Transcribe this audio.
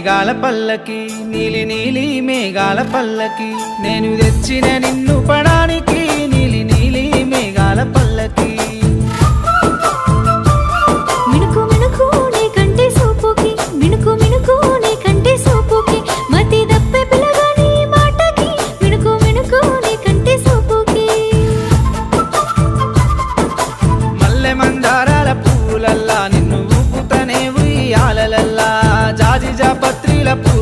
మేఘాల పల్లకి నీలి నీలి మేఘాల పల్లకి నేను తెచ్చిన నిన్ను పడానికి నీలి నీలి మేఘాల పల్లకి మిణుకు మిణుకు నీ కంటే సోపుకి మిణుకు మిణుకు నీ కంటే సోపుకి మతి దప్పే పిల్లగా నీ మాటకి మిణుకు మిణుకు నీ కంటే సోపుకి మల్లె మందారాల పూలల్లా నిన్ను ఊపుతనే ఉయ్యాలలల్లా జాజి జాపత్రిల పూ